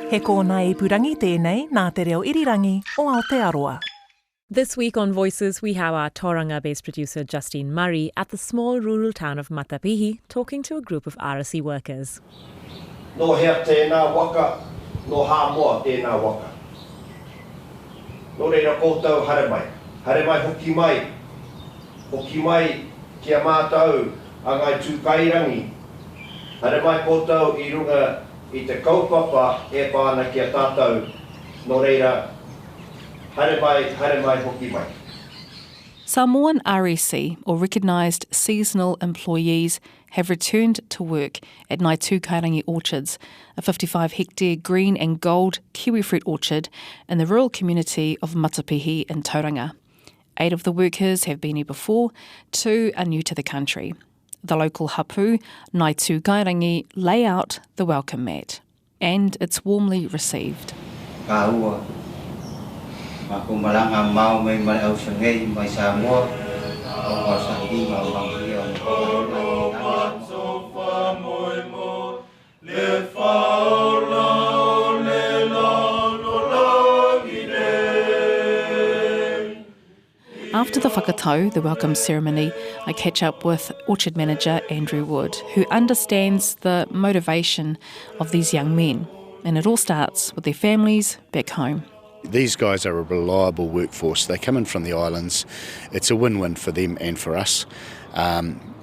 He kōna e purangi tēnei nā te reo irirangi o Aotearoa. This week on Voices, we have our Tauranga-based producer Justine Murray at the small rural town of Matapihi talking to a group of RSE workers. No hea tēnā waka, no hā moa tēnā waka. No reira koutou hare mai hoki mai kia mātau a ngai tūkairangi. Hare mai koutou I runga I te kaupapa e pāna kia tātou, no reira hare mai hoki mai. Samoan RSE, or recognised seasonal employees, have returned to work at Ngāi Tūkairangi Orchards, a 55-hectare green and gold kiwifruit orchard in the rural community of Matapihi in Tauranga. 8 of the workers have been here before, 2 are new to the country. The local hapu, Ngāi Tūkairangi, lay out the welcome mat, and it's warmly received. Ka ua. Mako malanga mau mai mai au sangei mai Samoa. O sa hi mau mau hi After the whakatau, the welcome ceremony, I catch up with orchard manager Andrew Wood, who understands the motivation of these young men. And it all starts with their families back home. These guys are a reliable workforce. They come in from the islands. It's a win-win for them and for us.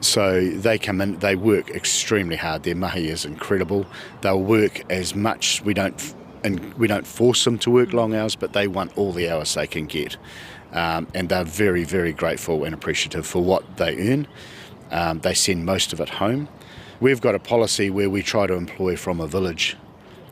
So they come in, they work extremely hard. Their mahi is incredible. They'll work as much. We don't force them to work long hours, but they want all the hours they can get. And they're very, very grateful and appreciative for what they earn. They send most of it home. We've got a policy where we try to employ from a village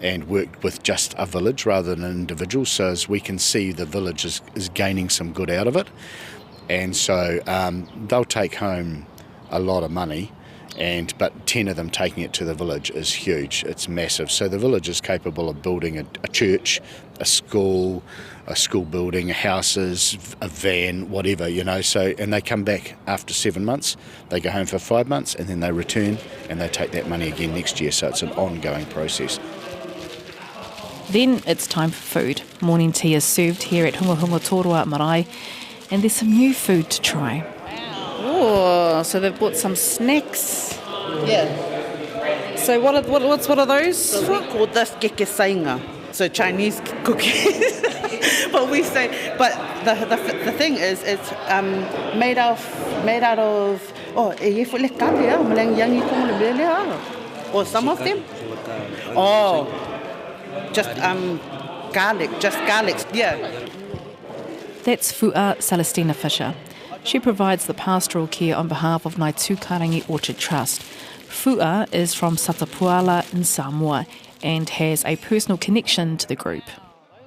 and work with just a village rather than an individual, so as we can see the village is gaining some good out of it. And so they'll take home a lot of money, but 10 of them taking it to the village is huge. It's massive. So the village is capable of building a church, a school building, houses, a van, whatever, So, and they come back after 7 months, they go home for 5 months, and then they return and they take that money again next year. So it's an ongoing process. Then it's time for food. Morning tea is served here at Hunga Hunga Tōrua Marae, and there's some new food to try. Oh, so they've bought some snacks. Yeah. So what are those? So we call this kekesainga, so Chinese cookies. But we say, but the thing is, it's made out of or some of them. Oh. Just garlic, yeah. That's Fu'a Celestina Fisher. She provides the pastoral care on behalf of Ngāi Tūkairangi Orchard Trust. Fu'a is from Satapuala in Samoa and has a personal connection to the group.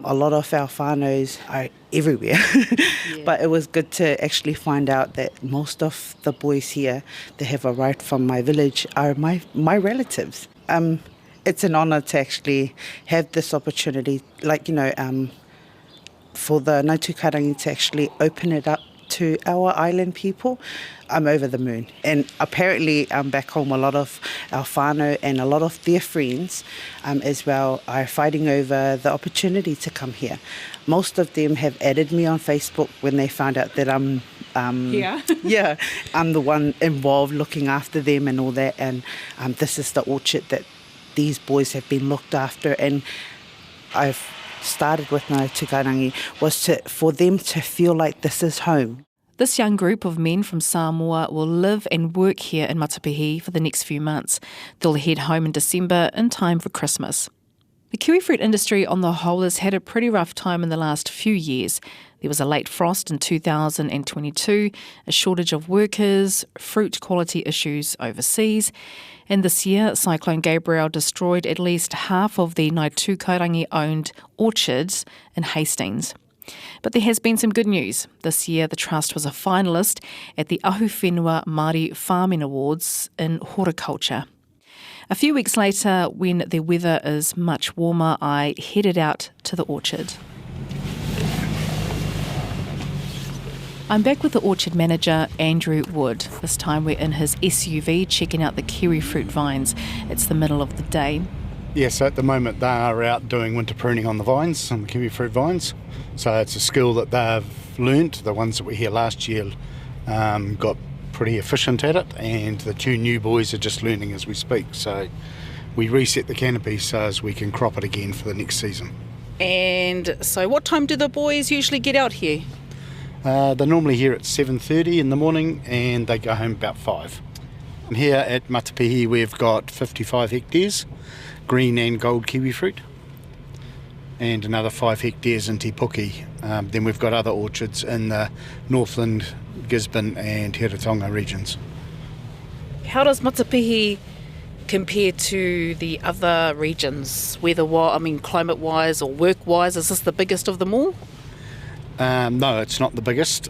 A lot of our whānaus are everywhere, but it was good to actually find out that most of the boys here that have arrived from my village are my relatives. It's an honour to actually have this opportunity, for the Ngāi Tūkairangi to actually open it up to our island people. I'm over the moon. And apparently back home, a lot of our whānau and a lot of their friends as well are fighting over the opportunity to come here. Most of them have added me on Facebook when they found out that I'm yeah, I'm the one involved looking after them and all that. And this is the orchard that these boys have been looked after, and I've started with Ngāi Tūkairangi was for them to feel like this is home. This young group of men from Samoa will live and work here in Matapihi for the next few months. They'll head home in December in time for Christmas. The kiwifruit industry on the whole has had a pretty rough time in the last few years. There was a late frost in 2022, a shortage of workers, fruit quality issues overseas, and this year Cyclone Gabrielle destroyed at least half of the Ngāi Tūkairangi-owned orchards in Hastings. But there has been some good news. This year the Trust was a finalist at the Ahuwhenua Māori Farming Awards in horticulture. A few weeks later, when the weather is much warmer, I headed out to the orchard. I'm back with the orchard manager, Andrew Wood. This time we're in his SUV checking out the kiwi fruit vines. It's the middle of the day. Yes, at the moment they are out doing winter pruning on the vines, on the kiwi fruit vines. So it's a skill that they've learnt. The ones that were here last year got pretty efficient at it, and the 2 new boys are just learning as we speak. So we reset the canopy so as we can crop it again for the next season. And so what time do the boys usually get out here? They're normally here at 7:30 in the morning and they go home about 5. And here at Matapihi we've got 55 hectares, green and gold kiwi fruit, and another 5 hectares in Te Puke. Then we've got other orchards in the Northland, Gisborne and Heretaunga regions. How does Matapihi compare to the other regions, climate-wise or work-wise? Is this the biggest of them all? No, it's not the biggest.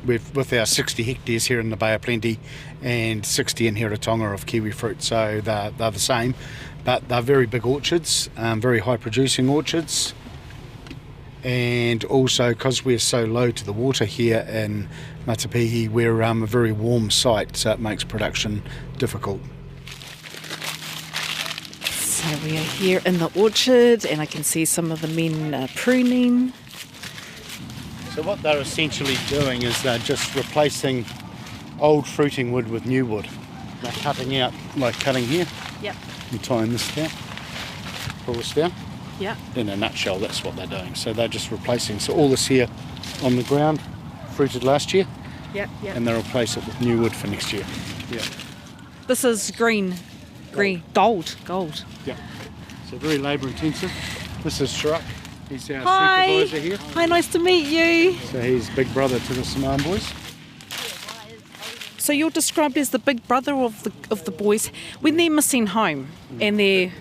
With our 60 hectares here in the Bay of Plenty and 60 in Heretaunga of kiwi fruit, so they're the same. But they're very big orchards, very high-producing orchards. And also, because we're so low to the water here in Matapihi, we're a very warm site, so it makes production difficult. So we are here in the orchard and I can see some of the men pruning. So what they're essentially doing is they're just replacing old fruiting wood with new wood. They're cutting out, like cutting here. Yep. And tying this down, pull this down. Yep. In a nutshell, that's what they're doing. So they're just replacing. So all this here on the ground, fruited last year. Yep. And they'll replace it with new wood for next year. Yeah. This is green, gold. Yeah. So very labour intensive. This is Shrak. He's our supervisor here. Hi, nice to meet you. So he's big brother to the Samoan boys. So you're described as the big brother of the boys. When they're missing home and they're,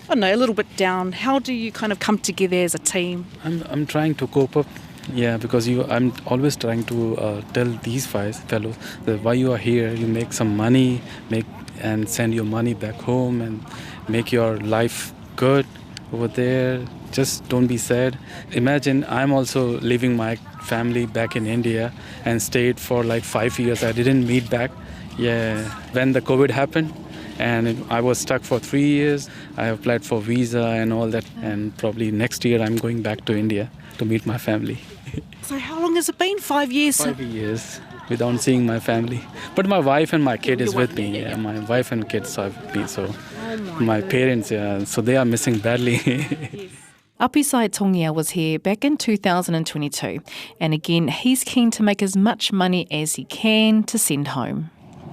a little bit down, how do you kind of come together as a team? I'm trying to cope up. Yeah, because I'm always trying to tell these fellows that why you are here, you make some money, and send your money back home and make your life good over there. Just don't be sad. Imagine I'm also leaving my family back in India and stayed for like 5 years. I didn't meet back. Yeah, when the COVID happened and I was stuck for 3 years. I applied for visa and all that, and probably next year I'm going back to India to meet my family. So how long has it been? 5 years? 5 years without seeing my family. But my wife and my kid is with me. Yeah, my wife and kids are with me. So my parents, so they are missing badly. Apisai Tongia was here back in 2022, and again he's keen to make as much money as he can to send home.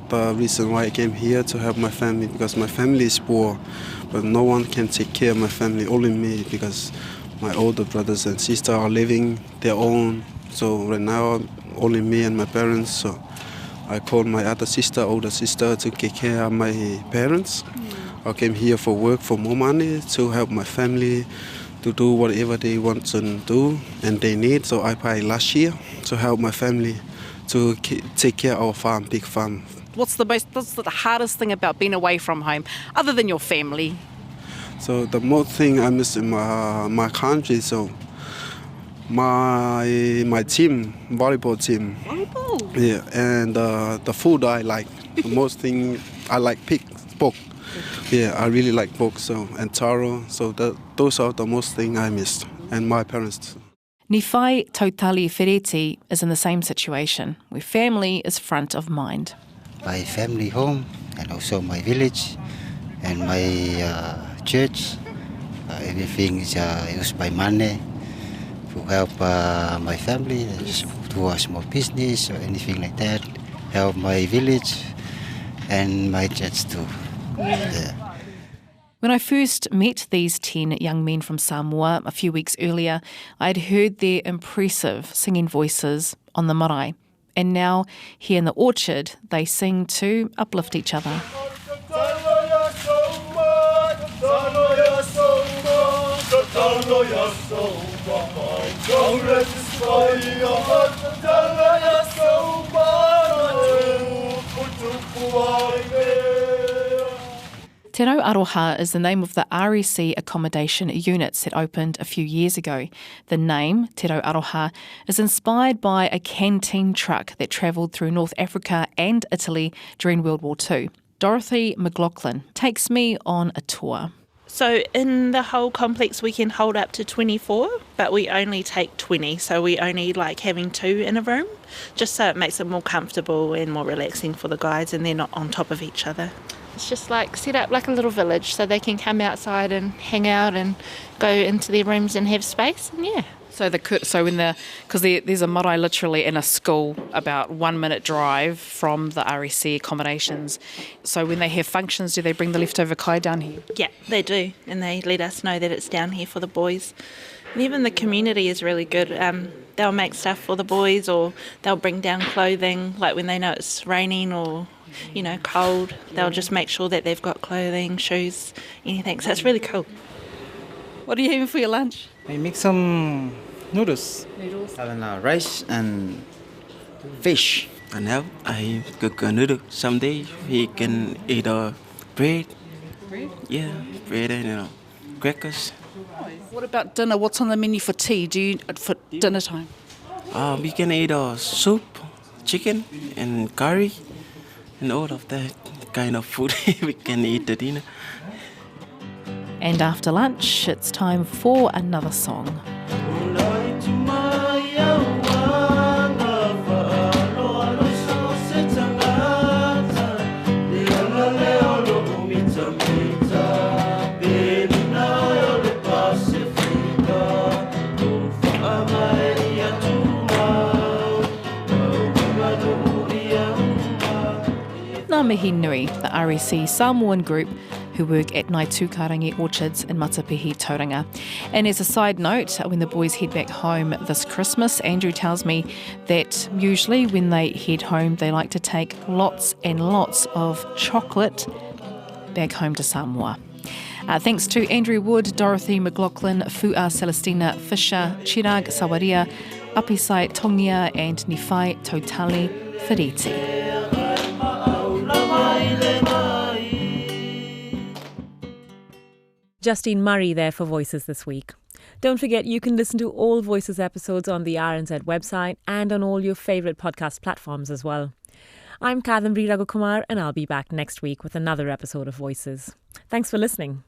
The reason why I came here to help my family, because my family is poor, but no one can take care of my family, only me, because my older brothers and sisters are living their own. So right now, only me and my parents. So I called my older sister, to take care of my parents. I came here for work, for more money, to help my family, to do whatever they want to do and they need. So I applied last year to help my family to take care of our farm, big farm. What's the hardest thing about being away from home, other than your family? So the most thing I miss in my country, so my team, volleyball team. Volleyball? Yeah, and the food I like. The most thing I like pork. Yeah, I really like pork, and taro. So those are the most thing I missed, and my parents. Nifai Tautali Fereti is in the same situation, where family is front of mind. My family home, and also my village, and my church. Everything is used by money to help my family, do a small business or anything like that. Help my village and my church too. Yeah. When I first met these 10 young men from Samoa a few weeks earlier, I'd heard their impressive singing voices on the marae. And now, here in the orchard, they sing to uplift each other. Te Rau Aroha is the name of the RSE accommodation units that opened a few years ago. The name, Te Rau Aroha, is inspired by a canteen truck that travelled through North Africa and Italy during World War II. Dorothy McLaughlin takes me on a tour. So in the whole complex we can hold up to 24, but we only take 20, so we only like having 2 in a room, just so it makes it more comfortable and more relaxing for the guides and they're not on top of each other. It's just like set up like a little village so they can come outside and hang out and go into their rooms and have space, and yeah. So because there's a marae literally in a school about 1 minute drive from the RSE accommodations. So when they have functions, do they bring the leftover kai down here? Yeah, they do, and they let us know that it's down here for the boys. And even the community is really good. They'll make stuff for the boys, or they'll bring down clothing, like when they know it's raining or cold. They'll just make sure that they've got clothing, shoes, anything. So it's really cool. What are you having for your lunch? I make some noodles. And rice and fish. And now I cook a noodle. Someday he can eat bread. Bread? Yeah, bread and crackers. What about dinner? What's on the menu for tea? For dinner time? We can eat soup, chicken and curry and all of that kind of food. We can eat the dinner. And after lunch, it's time for another song. Ngā mihi nui, the RSE Samoan group who work at Ngāi Tūkarangi Orchards in Matapihi, Tauranga. And as a side note, when the boys head back home this Christmas, Andrew tells me that usually when they head home, they like to take lots and lots of chocolate back home to Samoa. Thanks to Andrew Wood, Dorothy McLaughlin, Fu'a Celestina Fisher, Chirag Sawaria, Apisai Tongia and Nifai Totali Whiriti. Justine Murray there for Voices this week. Don't forget you can listen to all Voices episodes on the RNZ website and on all your favourite podcast platforms as well. I'm Kadambri Raghukumar and I'll be back next week with another episode of Voices. Thanks for listening.